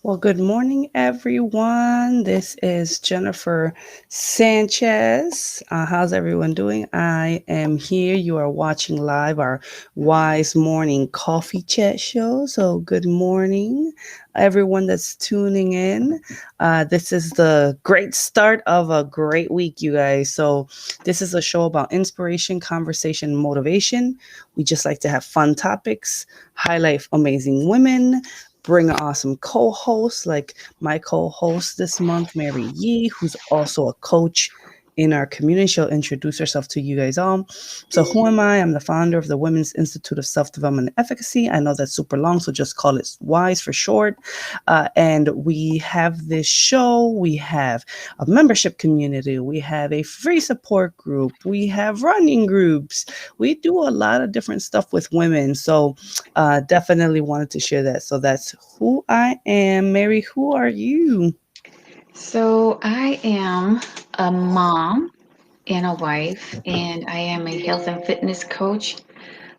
Well, good morning, everyone. This is Jennifer Sanchez. How's everyone doing? I am here. You are watching live our Wise Morning Coffee Chat show. So, good morning, everyone that's tuning in. This is the great start of a great week, you guys. So, this is a show about inspiration, conversation, motivation. We just like to have fun topics, highlight amazing women, bring an awesome co-host like my co-host this month, Mary Yee, who's also a coach in our community. She'll introduce herself to you guys all. So who am I? I'm the founder of the Women's Institute of Self-Development and Efficacy. I know that's super long, so just call it WISE for short. And we have this show. We have a membership community. We have a free support group. We have running groups. We do a lot of different stuff with women. So definitely wanted to share that. So that's who I am. Mary, who are you? So I am a mom and a wife, and I am a health and fitness coach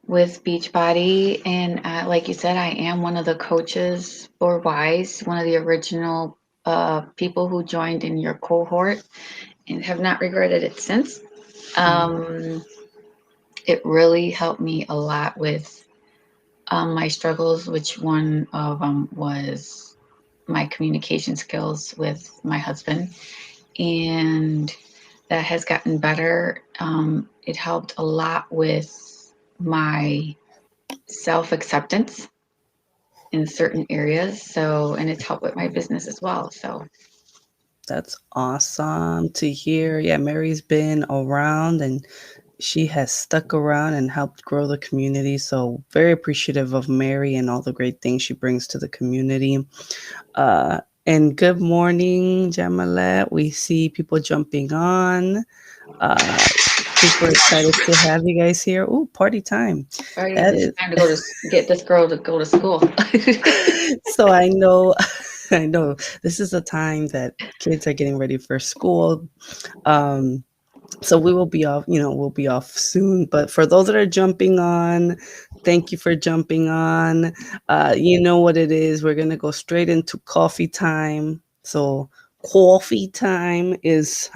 with Beachbody. And like you said, I am one of the coaches for WISE, one of the original people who joined in your cohort and have not regretted it since. Um, it really helped me a lot with my struggles, which one of them was my communication skills with my husband. And that has gotten better. It helped a lot with my self acceptance in certain areas. So, and it's helped with my business as well. So, That's awesome to hear. Yeah, Mary's been around and she has stuck around and helped grow the community. So very appreciative of Mary and all the great things she brings to the community. And good morning, Jamalet. We see people jumping on. Uh, Super excited to have you guys here. Ooh, party time. already, That it's is time to go to get this girl to go to school. so I know I know this is a time that kids are getting ready for school. Um so we will be off, we'll be off soon. But for those that are jumping on, thank you for jumping on. You know what it is. We're gonna go straight into coffee time. So coffee time is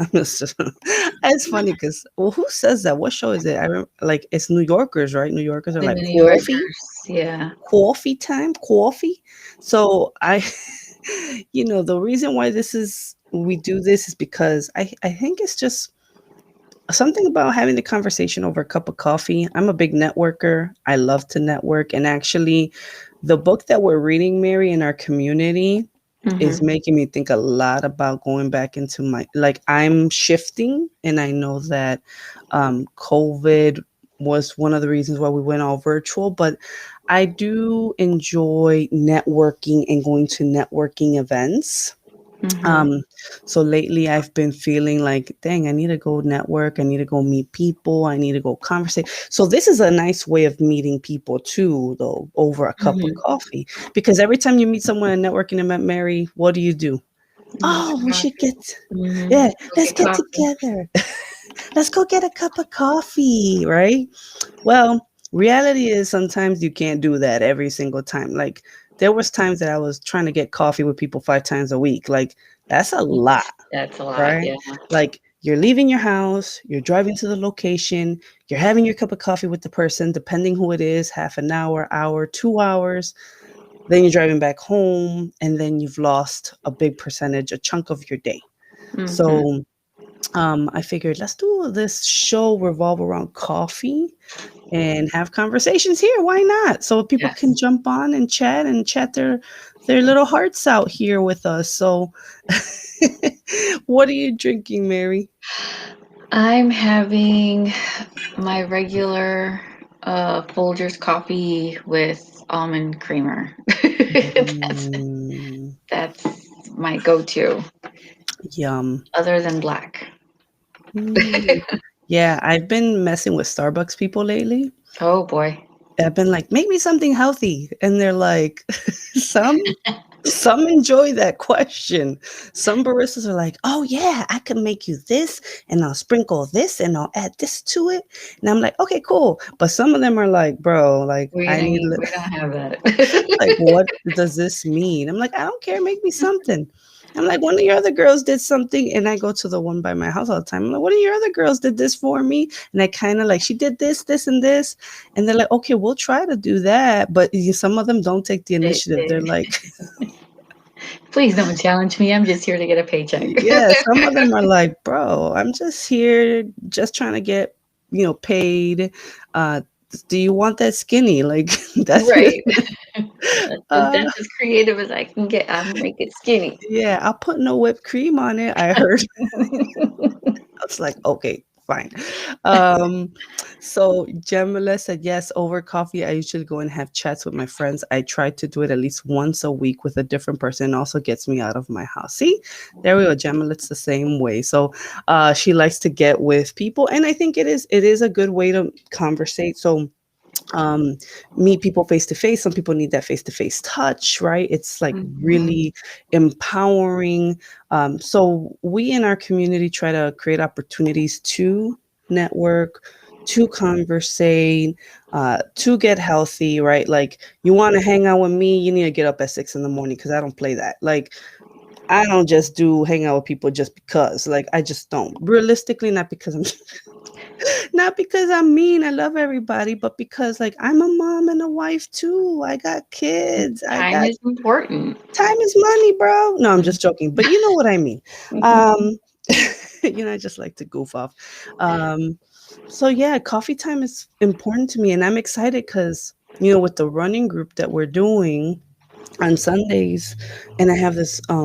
it's funny because well, who says that? What show is it? Like it's New Yorkers, right? New Yorkers are The like New coffee, Yorkers, yeah. coffee time, coffee. So I the reason why this is we do this is because I think it's just something about having the conversation over a cup of coffee. I'm a big networker. I love to network. And actually, the book that we're reading, Mary, in our community is Hmm. making me think a lot about going back into like, I'm shifting. And I know that COVID was one of the reasons why we went all virtual, but I do enjoy networking and going to networking events. Hmm. um, so lately I've been feeling like, dang, I need to go network. I need to go meet people. I need to go conversate. So this is a nice way of meeting people too, though, over a cup of Hmm. coffee. Because every time you meet someone at a networking event, Mary, what do you do? Oh, we should get, Hmm. yeah, Go let's get get coffee. together. Let's go get a cup of coffee, right? Well, reality is sometimes you can't do that every single time. Like there was times that I was trying to get coffee with people 5 times a week. Like that's a lot, That's a lot, right? yeah. Like you're leaving your house, you're driving to the location, you're having your cup of coffee with the person, depending who it is, half an hour, 2 hours. Then you're driving back home, and then you've lost a big percentage, a chunk of your day. Hmm. So I figured let's do this show revolve around coffee and have conversations here. Why not? So people can Yes. jump on and chat their little hearts out here with us. So, what are you drinking, Mary? I'm having my regular Folgers coffee with almond creamer. that's Mm, that's my go-to, yum. other than black. Mm. Yeah, I've been messing with Starbucks people lately. Oh boy. I've been like, make me something healthy, and they're like, some. Some enjoy that question. Some baristas are like, "Oh yeah, I can make you this, and I'll sprinkle this, and I'll add this to it." And I'm like, "Okay, cool." But some of them are like, "Bro, like I need We don't have like, that. what does this mean?" I'm like, "I don't care, make me something." I'm like, "One of your other girls did something," and I go to the one by my house all the time. I'm like, "One of your other girls did this for me," and I kind of like, "She did this, this, and this," and they're like, "Okay, we'll try to do that," but some of them don't take the initiative. They're They like, please don't challenge me. I'm just here to get a paycheck. yeah, some of them are like, "Bro, I'm just here, just trying to get, paid. Uh, do you want that skinny?" Like that's Right. uh, That's as creative as I can get. I'll make it skinny. yeah. I'll put no whipped cream on it. I heard. I was like, okay, fine. Um, so Jamila said, yes, over coffee, I usually go and have chats with my friends. I try to do it at least once a week with a different person. It also gets me out of my house. See, there we go. Jamila, it's the same way. So she likes to get with people. And I think it is a good way to conversate. So um meet people face to face. Some people need that face to face touch, right? It's like Mhm. really empowering. So we in our community try to create opportunities to network, to conversate, to get healthy, right? Like, you want to hang out with me, you need to get up at 6 in the morning, because I don't play that. Like, I don't just do hang out with people just because, like, I just don't, realistically, not because I'm not because I'm mean. I love everybody, but because, like, I'm a mom and a wife too. I got kids. I Time got is important. time is money, bro. No, I'm just joking, but you know what I mean. Um, I just like to goof off. Um, so yeah, coffee time is important to me, and I'm excited because, with the running group that we're doing on Sundays, and I have this I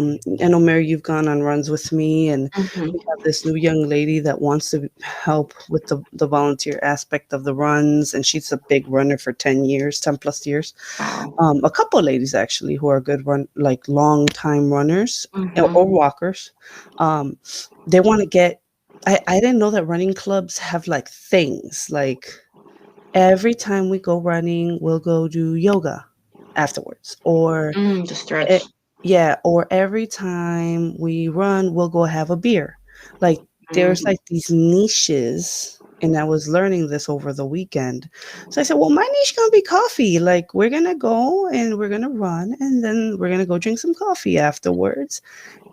know, Mary, you've gone on runs with me, and Mhm. we have this new young lady that wants to help with the volunteer aspect of the runs, and she's a big runner for 10 years, 10 plus years. Wow. A couple of ladies actually who are good run, like, long time runners, Mhm. or walkers. Um they want to get, I didn't know that running clubs have like things like, every time we go running, we'll go do yoga afterwards. Or, The eh, stretch. yeah, or every time we run, we'll go have a beer. Like, there's Mhm. like these niches, and I was learning this over the weekend. So I said, well, my niche gonna be coffee. Like, we're gonna go and we're gonna run, and then we're gonna go drink some coffee afterwards.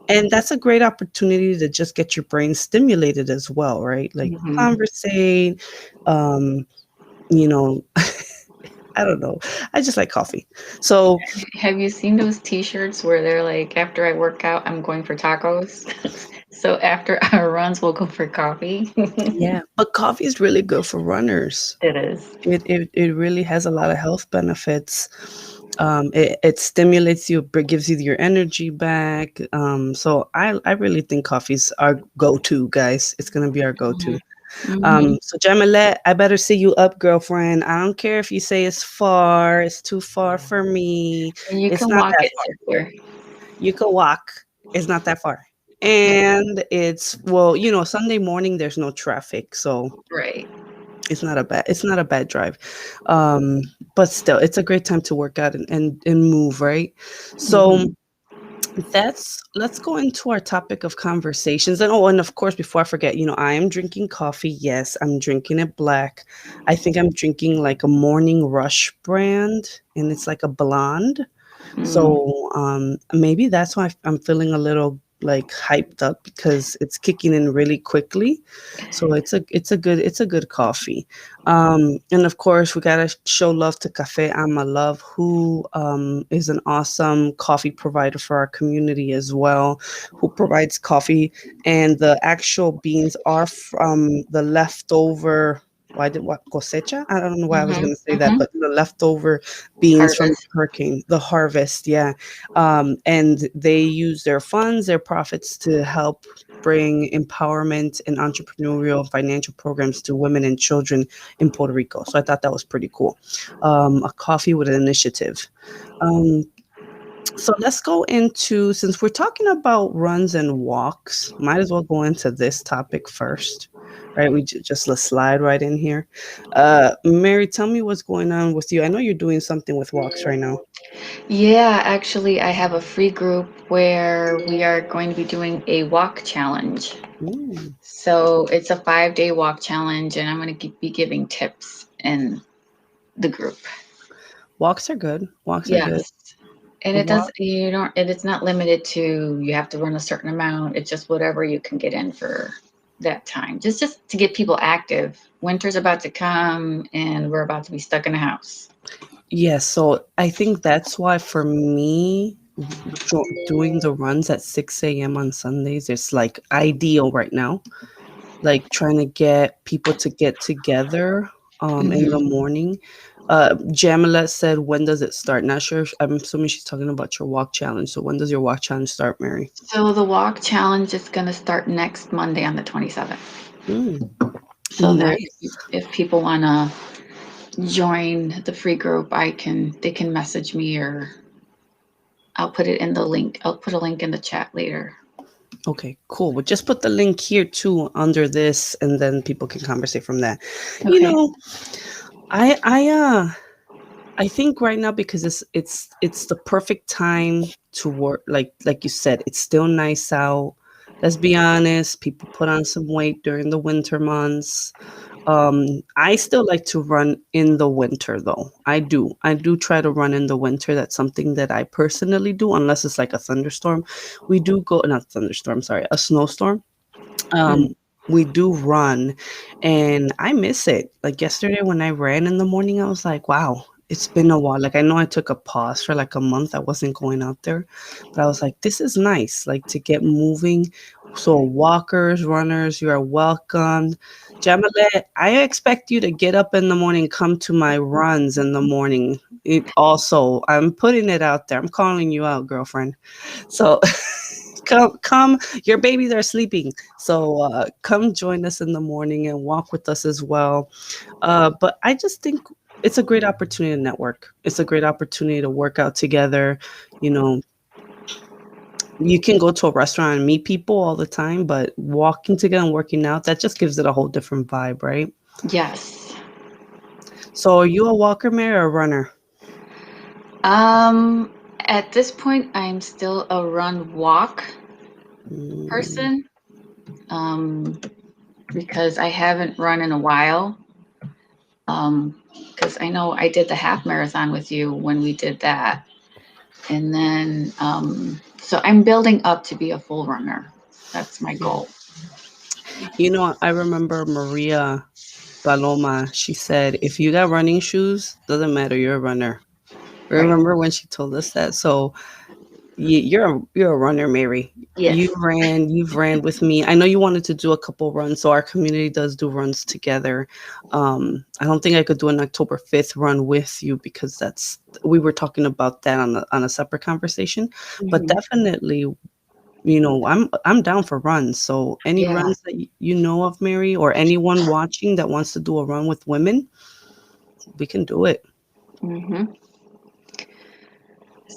And that's a great opportunity to just get your brain stimulated as well, right? Like, Mhm. conversate, um, you know, I don't know. I just like coffee. So Have you seen those T-shirts where they're like, "After I work out, I'm going for tacos." So after our runs, we'll go for coffee. yeah, but coffee is really good for runners. It is. It really has a lot of health benefits. It stimulates you, gives you your energy back. So I really think coffee's our go-to, guys. It's gonna be our Mhm. go-to. Mhm. So Jamilette, I better see you up, girlfriend. I don't care if you say it's far, it's too far for me. And you It's can not walk that it far. simpler. You could walk. It's not that far. And it's, well, Sunday morning there's no traffic, so Right. it's not a bad drive. Um, but still, it's a great time to work out and move, right? So Mhm. let's go into our topic of conversations. And of course, before I forget, I am drinking coffee. Yes, I'm drinking it black. I think I'm drinking like a Morning Rush brand, and it's like a blonde. Mm. So maybe that's why I'm feeling a little like hyped up, because it's kicking in really quickly. So it's a good coffee. And of course, we gotta show love to Cafe Ama Love, who is an awesome coffee provider for our community as well, who provides coffee, and the actual beans are from the leftover. Why did what cosecha? I don't know why I was Mhm. going to say that, Mhm. but the leftover beans from Harvest. the hurricane, the harvest, yeah. And they use their funds, their profits, to help bring empowerment and entrepreneurial financial programs to women and children in Puerto Rico. So I thought that was pretty cool. A coffee with an initiative. Um, so let's go into, since we're talking about runs and walks, might as well go into this topic first. right? Just let's slide right in here. Mary, tell me what's going on with you. I know you're doing something with walks right now. Yeah, actually, I have a free group where we are going to be doing a walk challenge. Mm. So it's a 5-day walk challenge, and I'm going to be giving tips in the group. Walks are good. Walks are good. Yes. And it does, Walk. you don't, and it's not limited to you have to run a certain amount. It's just whatever you can get in for that time. Just to get people active. Winter's about to come and we're about to be stuck in a house. Yes, so I think that's why for me, doing the runs at 6 a.m. on Sundays is like ideal right now. Like trying to get people to get together in the Hmm. morning. Jamila said, when does it start? Not sure. I'm assuming she's talking about your walk challenge. So when does your walk challenge start, Mary? So the walk challenge is going to start next Monday on the 27th. Mm, So that nice. if people want to join the free group, they can message me or I'll put it in the link. I'll put a link in the chat later. Okay, cool. We'll just put the link here too under this, and then people can conversate from that. You Okay. know, I think right now because it's the perfect time to work. Like you said, it's still nice out. Let's be honest. People put on some weight during the winter months. I still like to run in the winter though. I do. I do try to run in the winter. That's something that I personally do, unless it's like a thunderstorm. We do go not thunderstorm, sorry, a snowstorm. Mm. We do run, and I miss it. Like yesterday when I ran in the morning, I was like, wow, it's been a while. Like I know I took a pause for like a month. I wasn't going out there, but I was like, this is nice, like to get moving. So walkers, runners, you are welcome. Jamile, I expect you to get up in the morning, come to my runs in the morning. It also, I'm putting it out there. I'm calling you out, girlfriend. So come, your babies are sleeping, so come join us in the morning and walk with us as well. But I just think it's a great opportunity to network. It's a great opportunity to work out together. You know, you can go to a restaurant and meet people all the time, but walking together and working out, that just gives it a whole different vibe, right? Yes. So are you a walker, Mary, or a runner? Um, at this point, I'm still a run walk Mm, person. Um, because I haven't run in a while. Um, because I know I did the half marathon with you when we did that. And then, so I'm building up to be a full runner. That's my yeah. goal. You know, I remember Maria Paloma, she said, if you got running shoes, doesn't matter, you're a runner. Right. Remember when she told us that? So you're a runner, Mary. Yes. You've ran with me. I know you wanted to do a couple runs, so our community does do runs together. I don't think I could do an October 5th run with you because that's we were talking about that on a separate conversation. But Hmm. definitely, I'm down for runs. So any Yeah. runs that you know of, Mary, or anyone watching that wants to do a run with women, we can do it. Hmm.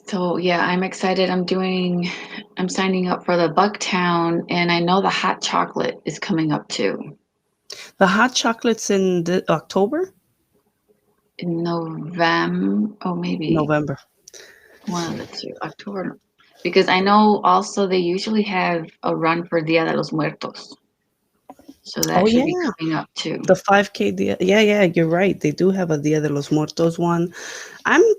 So yeah, I'm excited. I'm signing up for the Bucktown, and I know the hot chocolate is coming up too The hot chocolates in October, in November. Oh, maybe November. one of the two, October. Because I know also they usually have a run for Dia de los Muertos, so that Oh should be yeah, coming up too. the 5K. Yeah, yeah, you're right. They do have a Dia de los Muertos one.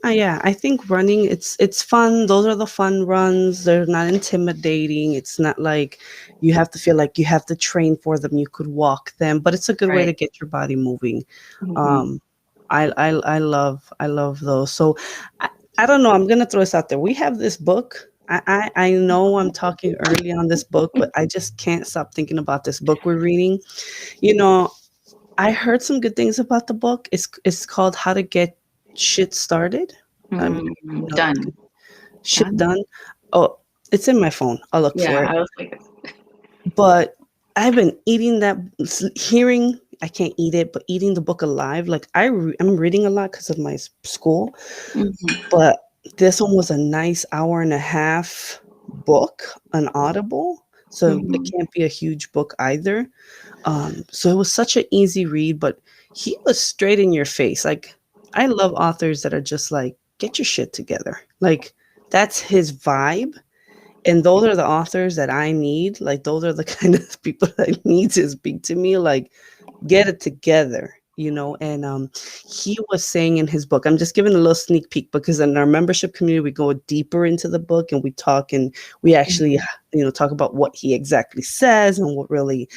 Yeah, I think running, it's fun. Those are the fun runs. They're not intimidating. It's not like you have to feel like you have to train for them. You could walk them, but it's a good way Right. to get your body moving. Hmm. Um, I love those. So I, I don't know. I'm gonna throw this out there. We have this book. I know I'm talking early on this book, but I just can't stop thinking about this book we're reading. You know, I heard some good things about the book. It's called How to Get Shit Started. Mm, No, done. shit Done. done. Oh, it's in my phone. I'll look for Yeah, it. I was like, But I've been eating that, hearing. I can't eat it, but eating the book alive. Like I'm reading a lot because of my school. mhm. But this one was a nice hour and a half book, an Audible. so it Mhm. can't be a huge book either. So it was such an easy read, but he was straight in your face. Like, I love authors that are just like, get your shit together. Like, that's his vibe. And those are the authors that I need. Like, those are the kind of people that I need to speak to me. Like, get it together, you know. And he was saying in his book, I'm just giving a little sneak peek because in our membership community we go deeper into the book and we talk, and we actually, Mhm. talk about what he exactly says and what really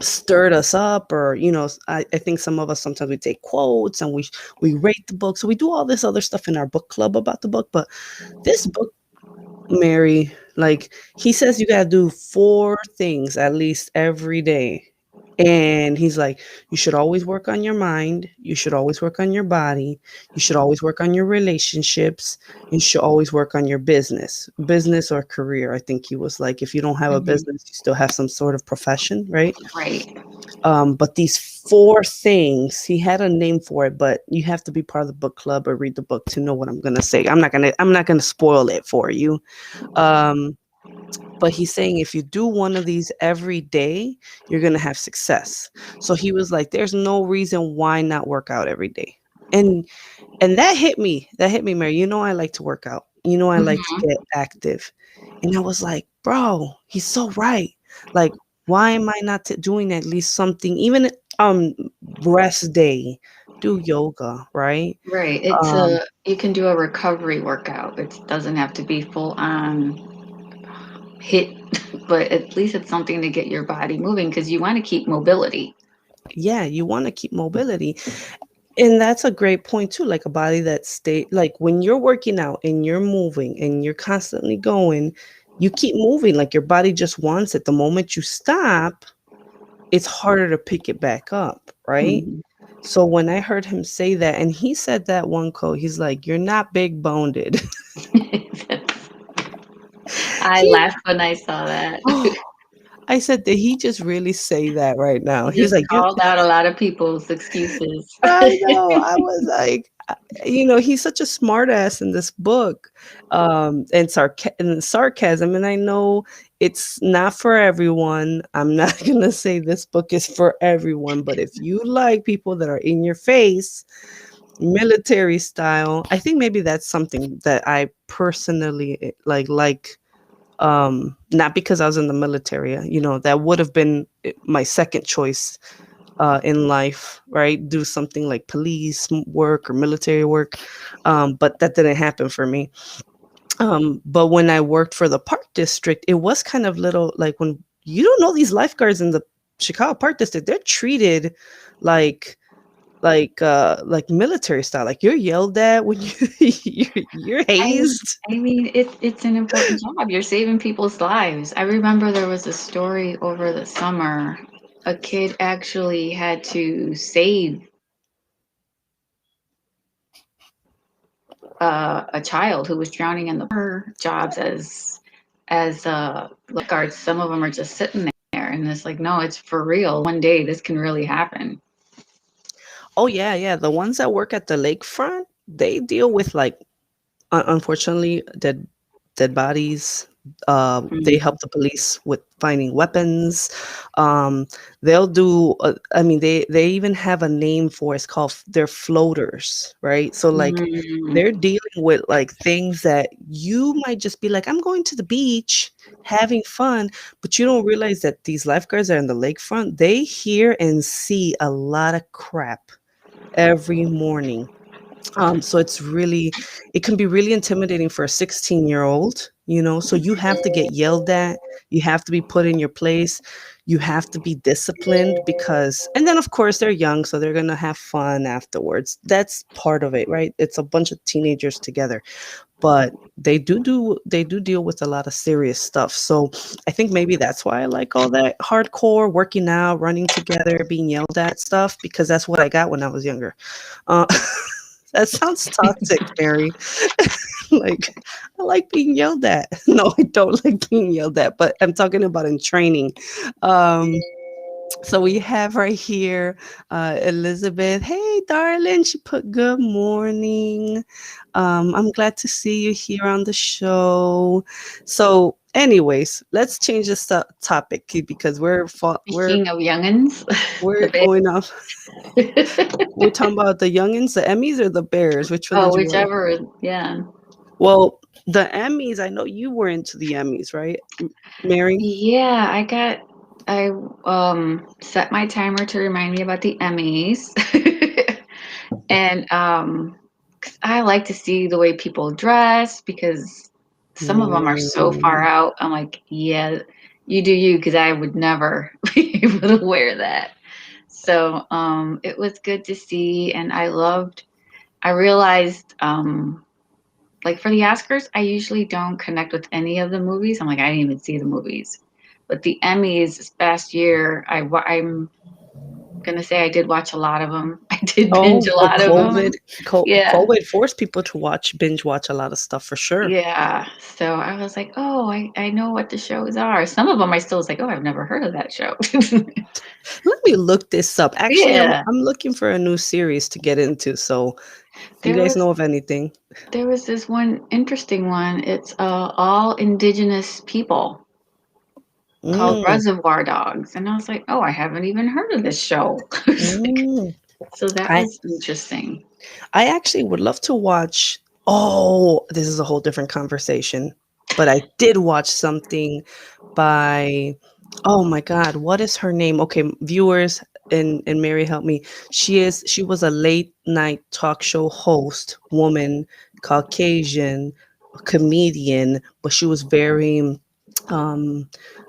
stirred us up. Or I think some of us sometimes we take quotes and we rate the book, so we do all this other stuff in our book club about the book. But this book, Mary, like, he says you gotta do 4 things at least every day. And he's like, you should always work on your mind, you should always work on your body, you should always work on your relationships, you should always work on your business or career. I think he was like, if you don't have a Mhm. business, you still have some sort of profession, right? Right. But these 4 things, he had a name for it, but you have to be part of the book club or read the book to know what I'm gonna say. I'm not gonna spoil it for you. um, but he's saying if you do one of these every day, you're going to have success. So he was like, there's no reason why not work out every day. And and that hit me. That hit me, Mary. You know I like to work out. You know I like to Mhm. get active. And I was like, bro, he's so right. Like, why am I not doing at least something, even rest day, do yoga, right? Right. It's Um a you can do a recovery workout. It doesn't have to be full on hit, but at least it's something to get your body moving because you want to keep mobility. yeah, you want to keep mobility. And that's a great point too. Like a body that stay, like when you're working out and you're moving and you're constantly going, you keep moving. Like your body just wants it. The moment you stop, it's harder to pick it back up, right? Mhm. So when I heard him say that, and he said that one quote, he's like, "You're not big boned." I He, laughed when I saw that. oh, I said, did he just really say that right now? He He's just like, "You're." called out a lot of people's excuses. I know. I was like, he's such a smartass in this book, and sarcasm. And I know it's not for everyone. I'm not gonna say this book is for everyone, but if you like people that are in your face, military style, I think maybe that's something that I personally like. Not because I was in the military, that would have been my second choice in life, right? Do something like police work or military work. But that didn't happen for me. But when I worked for the park district, it was kind of little like when you don't know these lifeguards in the Chicago Park District, they're treated like like military style. Like you're yelled at when you're I hazed. I mean, it's an important job. You're saving people's lives. I remember there was a story over the summer. A kid actually had to save a child who was drowning in the jobs as lifeguards. Some of them are just sitting there, and it's like, no, it's for real. One day this can really happen. Oh yeah, yeah. The ones that work at the lakefront, they deal with like unfortunately dead bodies. They Mhm. help the police with finding weapons. Um, they'll do. I mean, they even have a name for it. It's called they're floaters, right? So like Mm. they're dealing with like things that you might just be like, I'm going to the beach having fun, but you don't realize that these lifeguards are in the lakefront. They hear and see a lot of crap every morning. So it can be really intimidating for a 16-year-old, so you have to get yelled at, you have to be put in your place, you have to be disciplined and then of course they're young, so they're gonna have fun afterwards. That's part of it, right? It's a bunch of teenagers together, but they do deal with a lot of serious stuff. So I think maybe that's why I like all that hardcore working out, running together, being yelled at stuff, because that's what I got when I was younger. uh, That sounds toxic, Mary. Like, I like being yelled at. No, I don't like being yelled at, but I'm talking about in training. Um, So we have right here Elizabeth. Hey, darling. She put good morning. I'm glad to see you here on the show. So, anyways, let's change this topic because Speaking of youngins, the we're bear. going off. We're talking about the youngins, the Emmys, or the Bears. Which one Oh, did you want? whichever. Yeah. Well, the Emmys. I know you were into the Emmys, right, Mary? Yeah, I set my timer to remind me about the Emmys. And 'cause I like to see the way people dress because some of them are so far Mm, out. I'm like, yeah, you do you, because I would never be able to wear that. So it was good to see, and I realized, like for the Oscars, I usually don't connect with any of the movies. I'm like, I didn't even see the movies. But the Emmys this past year, I'm gonna say I did watch a lot of them. I did binge oh, a with lot of COVID, them. Yeah, COVID forced people to binge watch a lot of stuff for sure. yeah. So I was like, oh, I know what the shows are. Some of them I still was like, oh, I've never heard of that show. Let me look this up. Actually, Yeah, I'm looking for a new series to get into. So, if you there guys was know of anything, there was this one interesting one. It's all indigenous people called mm, Reservoir Dogs, and I was like, oh, I haven't even heard of this show. mm, So that I was interesting. I actually would love to watch. Oh, this is a whole different conversation. But I did watch something by, oh my God, what is her name? Okay, viewers and Mary help me. She was a late night talk show host, woman, Caucasian, comedian, but she was very um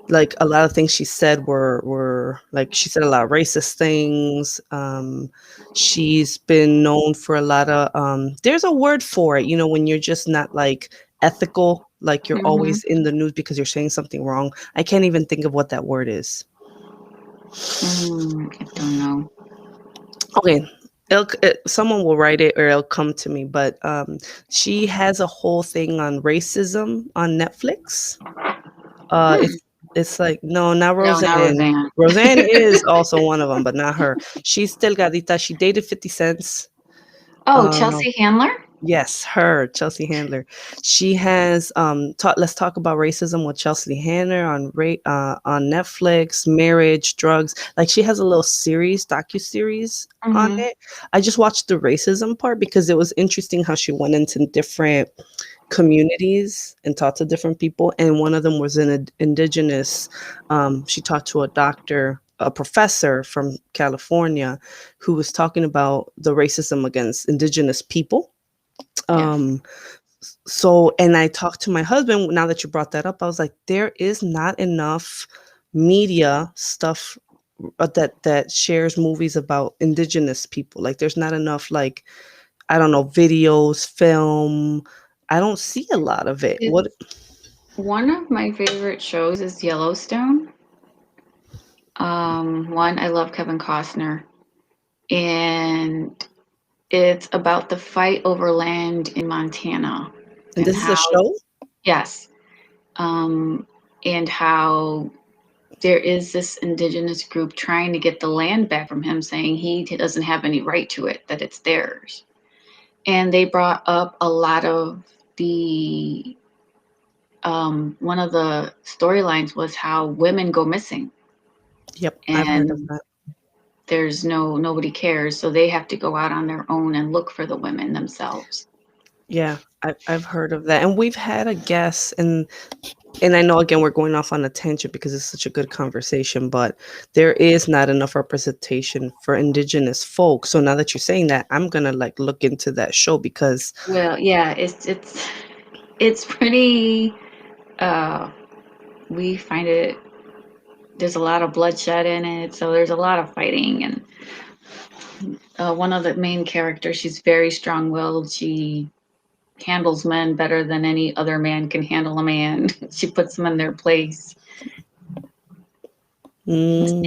like a lot of things she said were like she said a lot of racist things. She's been known for a lot of there's a word for it, you know, when you're just not like ethical, like you're Hmm. always in the news because you're saying something wrong. I can't even think of what that word is. I don't know. Okay, someone will write it or it'll come to me. But she has a whole thing on racism on Netflix. Hmm. It's like no, not No, not Roseanne. Roseanne. Roseanne is also one of them, but not her. She's Delgadita. She dated 50 Cent. Oh, Uh, Chelsea Handler. yes, her, Chelsea Handler. She has taught let's talk about racism with Chelsea Handler on Netflix, marriage, drugs. Like she has a little series, docu-series on Hmm. it. I just watched the racism part because it was interesting how she went into different communities and talked to different people. And one of them was an indigenous. She talked to a doctor, a professor from California, who was talking about the racism against indigenous people. Yes. Um, so, and I talked to my husband. Now that you brought that up, I was like, there is not enough media stuff that shares movies about indigenous people. Like, there's not enough like I don't know, videos, film. I don't see a lot of it. What? It's one of my favorite shows is Yellowstone. One, I love Kevin Costner, and it's about the fight over land in Montana And and this is a how, show? yes, um, and how there is this indigenous group trying to get the land back from him, saying he doesn't have any right to it, that it's theirs. And they brought up a lot of the one of the storylines was how women go missing, Yep, I've heard of and that. there's nobody cares, so they have to go out on their own and look for the women themselves. Yeah, I've heard of that. And we've had a guest and I know again we're going off on a tangent because it's such a good conversation, but there is not enough representation for indigenous folks. So now that you're saying that, I'm gonna like look into that show because Well, yeah, it's pretty. Uh, we find it. There's a lot of bloodshed in it, so there's a lot of fighting. And one of the main characters, she's very strong-willed. She handles men better than any other man can handle a man. She puts them in their place,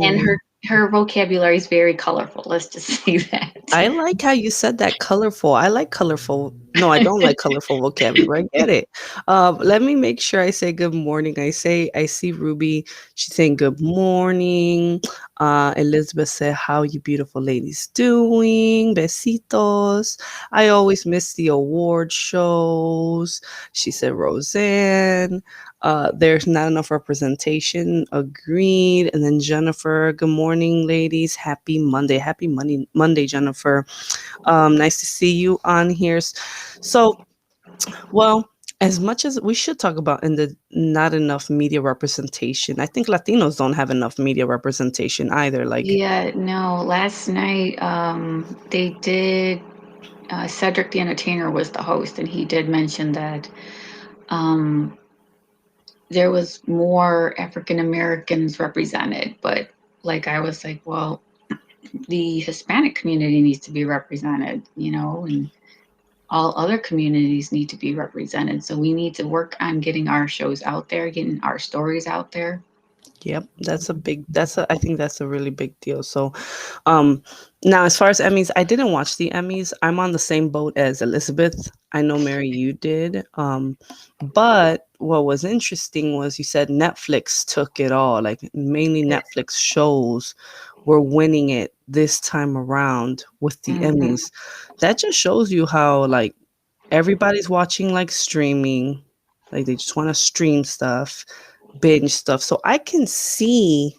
and mm, her vocabulary is very colorful. Let's just say that. I like how you said that colorful. I like colorful. No, I don't like colorful vocabulary. I get it. Let me make sure I say good morning. I see Ruby. She's saying good morning. Elizabeth said, "How you beautiful ladies doing? Besitos. I always miss the award shows." She said, "Roseanne. There's not enough representation. Agreed." And then Jennifer, good morning, ladies. Happy Monday. Happy Monday, Jennifer. Nice to see you on here. So, well, as much as we should talk about in the not enough media representation, I think Latinos don't have enough media representation either. Like, Yeah, no, last night they did Cedric the Entertainer was the host, and he did mention that um, there was more African Americans represented, but like I was like, well, the Hispanic community needs to be represented, and all other communities need to be represented. So we need to work on getting our shows out there, getting our stories out there. yep, I think that's a really big deal. So, Um, now as far as Emmys, I didn't watch the Emmys. I'm on the same boat as Elizabeth. I know Mary, you did. But what was interesting was you said Netflix took it all. Like mainly Netflix shows were winning it this time around with the Mm-hmm. Emmys. That just shows you how like everybody's watching like streaming. Like they just want to stream stuff, binge stuff. So I can see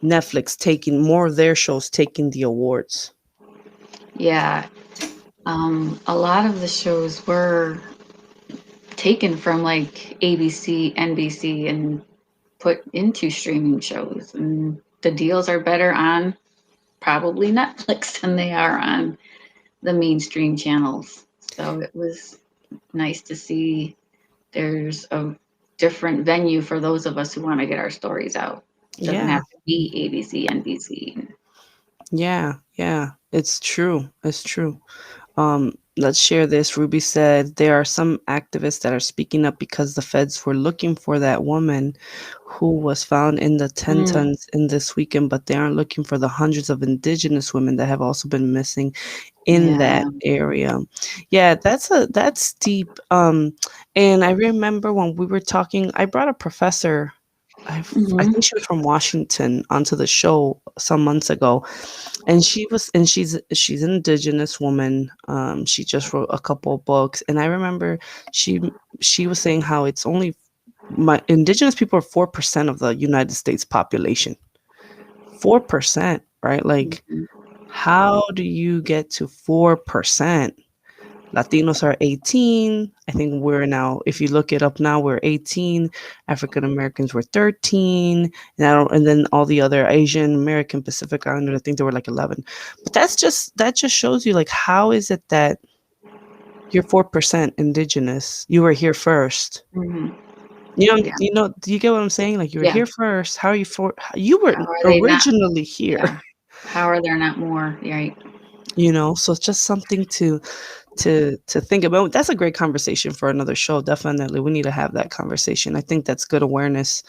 Netflix taking more of their shows taking the awards. Yeah, a lot of the shows were taken from like ABC, NBC, and put into streaming shows. And the deals are better on probably Netflix than they are on the mainstream channels. So it was nice to see there's a different venue for those of us who want to get our stories out. It doesn't Yeah, have to be ABC, NBC. yeah. It's true. It's true. Let's share this. Ruby said there are some activists that are speaking up because the feds were looking for that woman who was found in the 10 Mm, tons in this weekend, but they aren't looking for the hundreds of indigenous women that have also been missing in that yeah. area. Yeah, that's deep. And I remember when we were talking, I brought a professor. I Hmm. think she was from Washington onto the show some months ago, and she's an indigenous woman. She just wrote a couple of books, and I remember she she was saying how it's only my indigenous people are 4% of the United States population. 4%, right? Like, how do you get to 4%? Latinos are 18. I think we're now, if you look it up now, we're 18. African Americans were 13. And, and then all the other Asian American Pacific Islanders, I think there were like 11. But that just shows you like how is it that you're 4% indigenous? You were here first. Hmm. Yeah. Do you get what I'm saying? Like you were Yeah. here first. How are you you were How are they not? originally here, Yeah. How are there not more? Right. So it's just something to think about. That's a great conversation for another show. Definitely, we need to have that conversation. I think that's good awareness.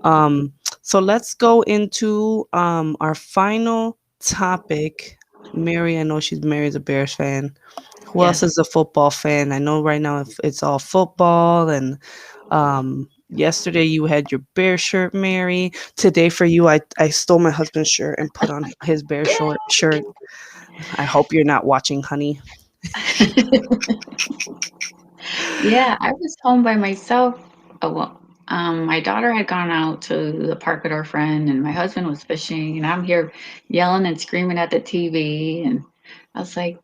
Um, so let's go into our final topic. Mary, I know Mary's a Bears fan. Who else Yes. is a football fan? I know right now if it's all football and yesterday you had your bear shirt, Mary. Today for you, I stole my husband's shirt and put on his bear short shirt. I hope you're not watching, honey. Yeah, I was home by myself. Oh, well, my daughter had gone out to the park with her friend, and my husband was fishing, and I'm here yelling and screaming at the TV, and I was like,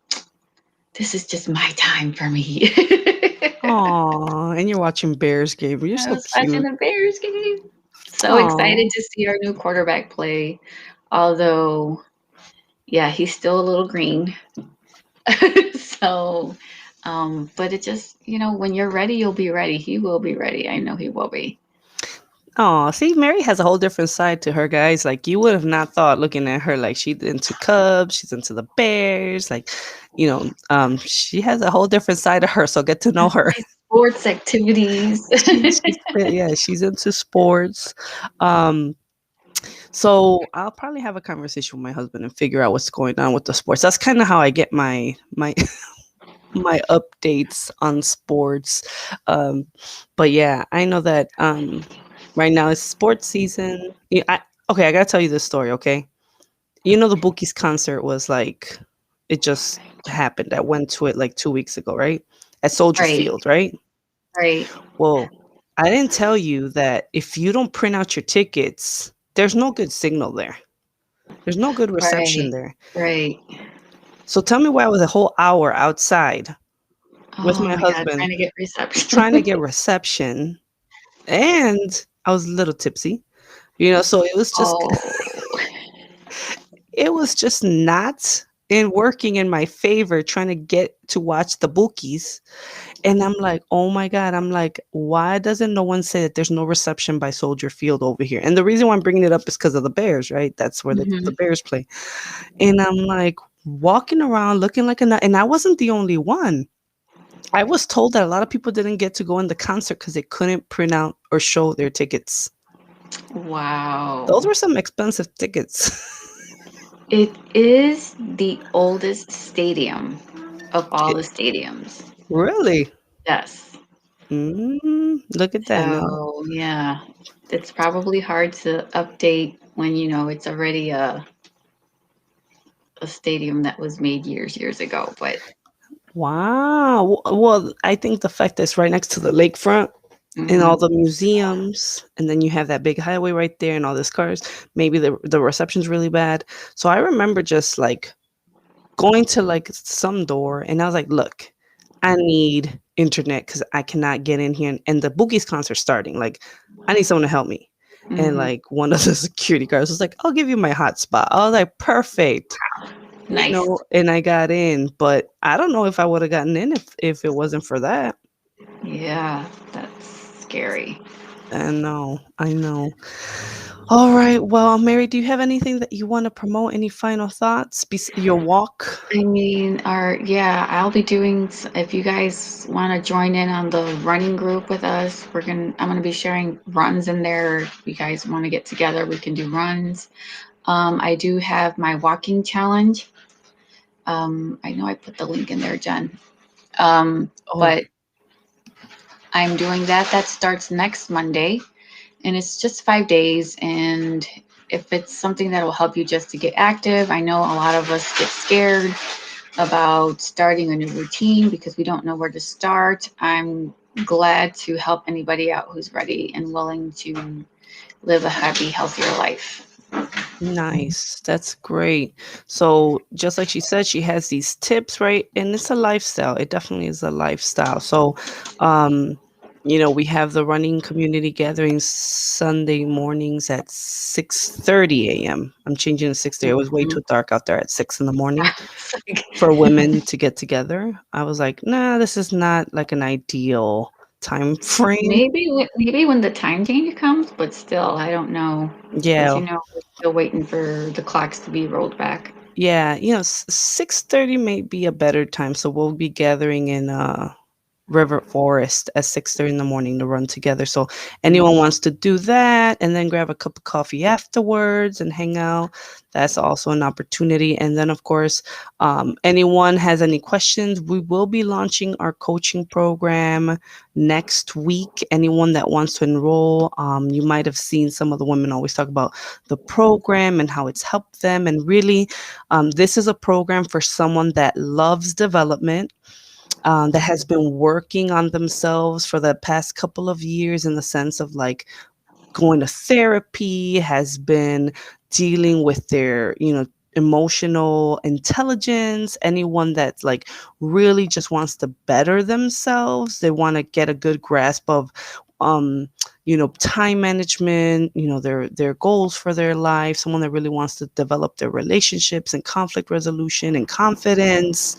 "This is just my time for me." Aw, and you're watching Bears game. You're I so was watching cute. the Bears game. So Aw. excited to see our new quarterback play. Although, yeah, he's still a little green. So, but it just, when you're ready, you'll be ready. He will be ready. I know he will be. Aw, see, Mary has a whole different side to her, guys. Like, you would have not thought looking at her, like, she's into Cubs, she's into the Bears. Like, she has a whole different side of her, so get to know her. Sports activities. She's into sports. Um, So I'll probably have a conversation with my husband and figure out what's going on with the sports. That's kind of how I get my my updates on sports. Um, but yeah, I know that right now it's sports season. Yeah, okay, I gotta tell you this story. Okay, you know the Bookie's concert was like it just happened. I went to it like 2 weeks ago, right? At Soldier Right, Field, right? right, Well, I didn't tell you that if you don't print out your tickets, there's no good signal there. There's no good reception right, there. right. So tell me why I was a whole hour outside with Oh my my God, husband trying to get reception. trying to get reception, and I was a little tipsy, you know, so Oh, it was just not in working in my favor trying to get to watch the Bookies. And I'm like, "Oh my god." I'm like, "Why doesn't no one say that there's no reception by Soldier Field over here?" And the reason why I'm bringing it up is because of the Bears, right? That's where the mhm. Bears play. And I'm like walking around looking like a nut, and I wasn't the only one. I was told that a lot of people didn't get to go in the concert because they couldn't print out or show their tickets. Those Wow. were some expensive tickets. It is the oldest stadium of all the It- stadiums. really? Yes. Look at that now. So, yeah, it's probably hard to update when it's already a stadium that was made years ago. But Wow. Well, I think the fact that it's right next to the lakefront and all mhm, the museums, and then you have that big highway right there and all these cars, maybe the reception's really bad. So I remember just like going to like some door and I was like, look, I need internet because I cannot get in here. And the Boogie's concert starting. Like, I need someone to help me. And mhm, like one of the security guards was like, I'll give you my hotspot. I was like, perfect. You nice. know, and I got in, but I don't know if I would have gotten in if it wasn't for that. Yeah, that's scary. I know. All right. Well, Mary, do you have anything that you want to promote? Any final thoughts? Your walk? I mean, yeah, I'll be doing, if you guys want to join in on the running group with us, I'm gonna be sharing runs in there. If you guys want to get together, we can do runs. I do have my walking challenge. I know I put the link in there, Jen. Oh, But I'm doing that. That starts next Monday, and it's just 5 days. And if it's something that will help you just to get active, I know a lot of us get scared about starting a new routine because we don't know where to start. I'm glad to help anybody out who's ready and willing to live a happy, healthier life. nice. That's great. So, just like she said, she has these tips, right? And it's a lifestyle. It definitely is a lifestyle. So, um, we have the running community gatherings Sunday mornings at 6:30 a.m. I'm changing to 6:30. It was way Mhm. too dark out there at 6 in the morning It's like, for women to get together. I was like, nah, this is not like an ideal time frame. maybe when the time change comes, but still, I don't know because Yeah, we're still waiting for the clocks to be rolled back. yeah, 6:30 may be a better time. So we'll be gathering in River Forest at 6:30 in the morning to run together. So anyone Nice. wants to do that and then grab a cup of coffee afterwards and hang out, that's also an opportunity. And then of course, anyone has any questions, we will be launching our coaching program next week. Anyone that wants to enroll, you might have seen some of the women always talk about the program and how it's helped them. And really, this is a program for someone that loves development, that has been working on themselves for the past couple of years in the sense of like going to therapy, has been dealing with their, emotional intelligence, anyone that's like really just wants to better themselves. They want to get a good grasp of um time management, their goals for their life, someone that really wants to develop their relationships and conflict resolution and confidence.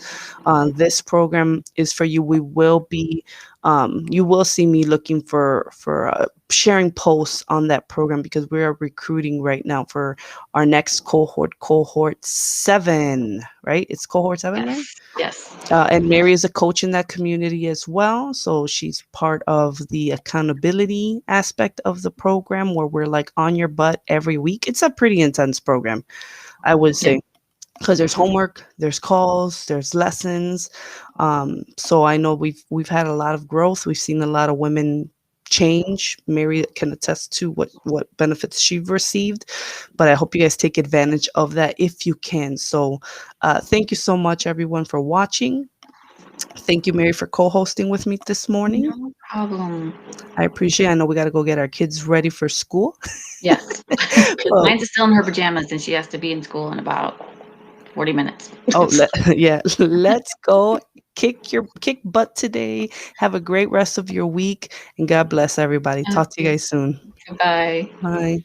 This program is for you. We will be You will see me looking for sharing posts on that program because we are recruiting right now for our next cohort 7, right? It's cohort 7, Mary. Yes. Yes. And Mary is a coach in that community as well. So she's part of the accountability aspect of the program where we're like on your butt every week. It's a pretty intense program, I would Yeah. say, because there's homework, there's calls, there's lessons. So I know we've had a lot of growth. We've seen a lot of women change. Mary can attest to what benefits she've received, but I hope you guys take advantage of that if you can. So thank you so much, everyone, for watching. Thank you, Mary, for co-hosting with me this morning. No problem. I appreciate it. I know we got to go get our kids ready for school. Yes. Because But mine's still in her pajamas and she has to be in school in about 40 minutes. oh, yeah, let's go kick butt today. Have a great rest of your week, and God bless everybody. Talk to you Okay. guys soon. Goodbye. Bye.